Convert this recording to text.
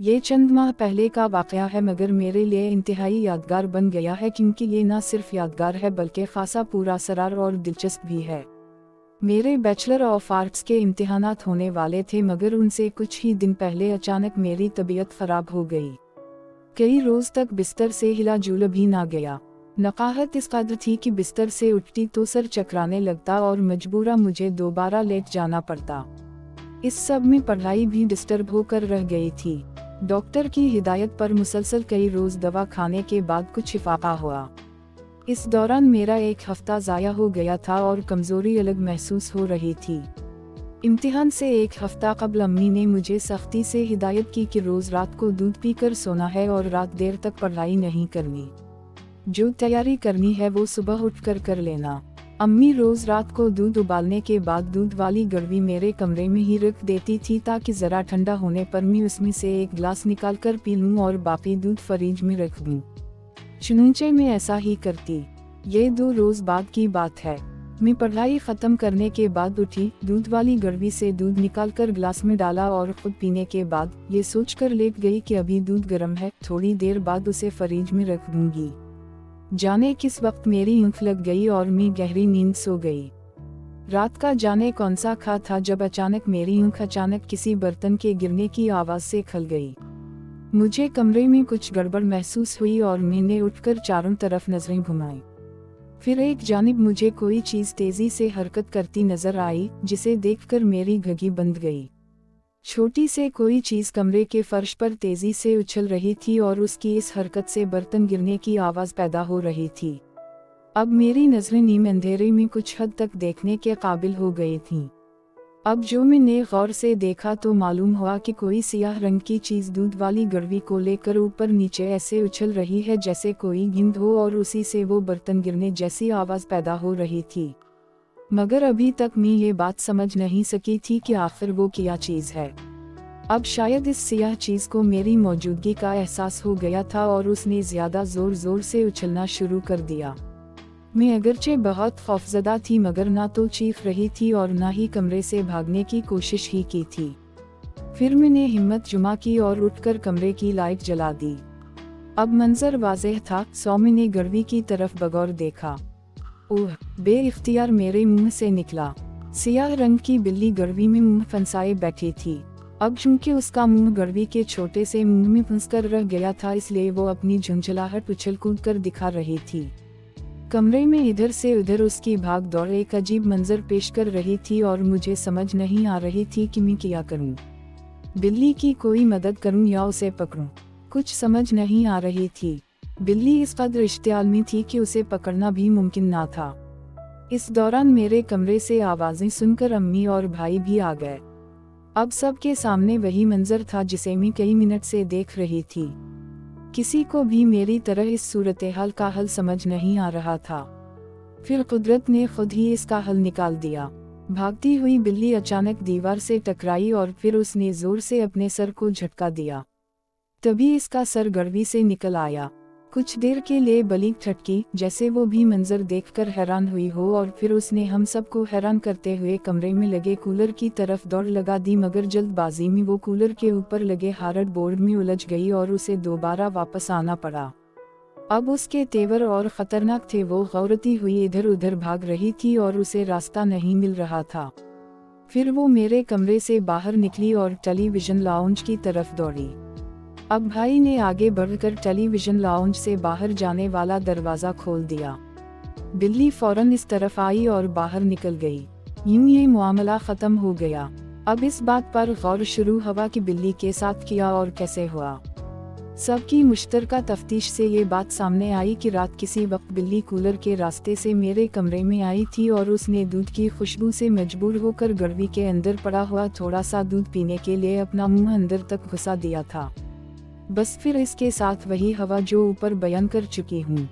ये चंद माह पहले का वाक़या है, मगर मेरे लिए इंतहाई यादगार बन गया है, क्योंकि ये न सिर्फ यादगार है बल्कि खासा पुरअसरार और दिलचस्प भी है। मेरे बैचलर ऑफ आर्ट्स के इम्तिहानात होने वाले थे, मगर उनसे कुछ ही दिन पहले अचानक मेरी तबीयत ख़राब हो गई। कई रोज़ तक बिस्तर से हिला जुल भी ना गया। नकाहत इस कदर थी कि बिस्तर से उठती तो सर चकराने लगता और मजबूरा मुझे दोबारा लेट जाना पड़ता। इस सब में पढ़ाई भी डिस्टर्ब होकर रह गई थी। डॉक्टर की हिदायत पर मुसलसल कई रोज़ दवा खाने के बाद कुछ इफाका हुआ। इस दौरान मेरा एक हफ्ता ज़ाया हो गया था और कमज़ोरी अलग महसूस हो रही थी। इम्तिहान से एक हफ्ता कबल अम्मी ने मुझे सख्ती से हिदायत की कि रोज़ रात को दूध पीकर सोना है और रात देर तक पढ़ाई नहीं करनी। जो तैयारी करनी है वो सुबह उठकर कर लेना। अम्मी रोज़ रात को दूध उबालने के बाद दूध वाली गड़वी मेरे कमरे में ही रख देती थी, ताकि ज़रा ठंडा होने पर मैं उसमें से एक गिलास निकाल कर पी लूँ और बाकी दूध फ्रिज में रख दूँ। चुनांचे में ऐसा ही करती। ये 2 रोज़ बाद की बात है। मैं पढ़ाई ख़त्म करने के बाद उठी, दूध वाली गड़वी से दूध निकालकर गिलास में डाला और खुद पीने के बाद ये सोचकर लेट गई कि अभी दूध गर्म है, थोड़ी देर बाद उसे फ्रिज में रख दूंगी। जाने किस वक्त मेरी ऊँख लग गई और मैं गहरी नींद सो गई। रात का जाने कौन सा खा था जब अचानक मेरी ऊँख किसी बर्तन के गिरने की आवाज़ से खल गई। मुझे कमरे में कुछ गड़बड़ महसूस हुई और मैंने उठकर चारों तरफ नजरें घुमाई। फिर एक जानिब मुझे कोई चीज़ तेज़ी से हरकत करती नजर आई, जिसे देखकर मेरी घगी बंद गई। छोटी से कोई चीज़ कमरे के फर्श पर तेज़ी से उछल रही थी और उसकी इस हरकत से बर्तन गिरने की आवाज़ पैदा हो रही थी। अब मेरी नज़रें नीम अंधेरे में कुछ हद तक देखने के काबिल हो गई थीं। अब जो मैंने गौर से देखा तो मालूम हुआ कि कोई सियाह रंग की चीज़ दूध वाली गड़वी को लेकर ऊपर नीचे ऐसे उछल रही है जैसे कोई गेंद हो, और उसी से वो बर्तन गिरने जैसी आवाज़ पैदा हो रही थी। मगर अभी तक मैं ये बात समझ नहीं सकी थी कि आखिर वो क्या चीज़ है। अब शायद इस सियाह चीज़ को मेरी मौजूदगी का एहसास हो गया था और उसने ज़्यादा ज़ोर ज़ोर से उछलना शुरू कर दिया। मैं अगरचे बहुत खौफजदा थी, मगर ना तो चीख रही थी और ना ही कमरे से भागने की कोशिश ही की थी। फिर मैंने हिम्मत जुमा की और उठकर कमरे की लाइट जला दी। अब मंजर वाज़ेह था। सौम्य ने गड़वी की तरफ बगौर देखा। ओह! बेइख्तियार मेरे मुंह से निकला। सियाह रंग की बिल्ली गड़वी में मुंह फंसाए बैठी थी। अब चूंकि उसका मुंह गड़वी के छोटे से मुंह में फंसकर रह गया था, इसलिए वो अपनी झुंझलाहट उछल कूद कर दिखा रही थी। कमरे में इधर से उधर उसकी भाग दौड़ एक अजीब मंजर पेश कर रही थी और मुझे समझ नहीं आ रही थी कि मैं क्या करूं। बिल्ली की कोई मदद करूं या उसे पकड़ूं, कुछ समझ नहीं आ रही थी। बिल्ली इस कदर इश्तियाल में थी कि उसे पकड़ना भी मुमकिन ना था। इस दौरान मेरे कमरे से आवाज़ें सुनकर अम्मी और भाई भी आ गए। अब सबके सामने वही मंजर था जिसे मैं कई मिनट से देख रही थी। किसी को भी मेरी तरह इस सूरत हाल का हल समझ नहीं आ रहा था। फिर कुदरत ने खुद ही इसका हल निकाल दिया। भागती हुई बिल्ली अचानक दीवार से टकराई और फिर उसने जोर से अपने सर को झटका दिया। तभी इसका सर गड़वी से निकल आया। कुछ देर के लिए बलीग ठटकी, जैसे वो भी मंजर देखकर हैरान हुई हो, और फिर उसने हम सबको हैरान करते हुए कमरे में लगे कूलर की तरफ दौड़ लगा दी। मगर जल्दबाजी में वो कूलर के ऊपर लगे हार्ड बोर्ड में उलझ गई और उसे दोबारा वापस आना पड़ा। अब उसके तेवर और खतरनाक थे। वो गौरती हुई इधर उधर भाग रही थी और उसे रास्ता नहीं मिल रहा था। फिर वो मेरे कमरे से बाहर निकली और टेलीविजन लाउंज की तरफ दौड़ी। अब भाई ने आगे बढ़कर टेलीविजन लाउंज से बाहर जाने वाला दरवाज़ा खोल दिया। बिल्ली फौरन इस तरफ आई और बाहर निकल गई। यूं ये मामला ख़त्म हो गया। अब इस बात पर गौर शुरू हुआ कि बिल्ली के साथ क्या और कैसे हुआ। सबकी मुश्तरका तफ्तीश से ये बात सामने आई कि रात किसी वक्त बिल्ली कूलर के रास्ते से मेरे कमरे में आई थी और उसने दूध की खुशबू से मजबूर होकर गड़वी के अंदर पड़ा हुआ थोड़ा सा दूध पीने के लिए अपना मुंह अंदर तक घुसा दिया था। बस फिर इसके साथ वही हवा जो ऊपर बयान कर चुकी हूँ।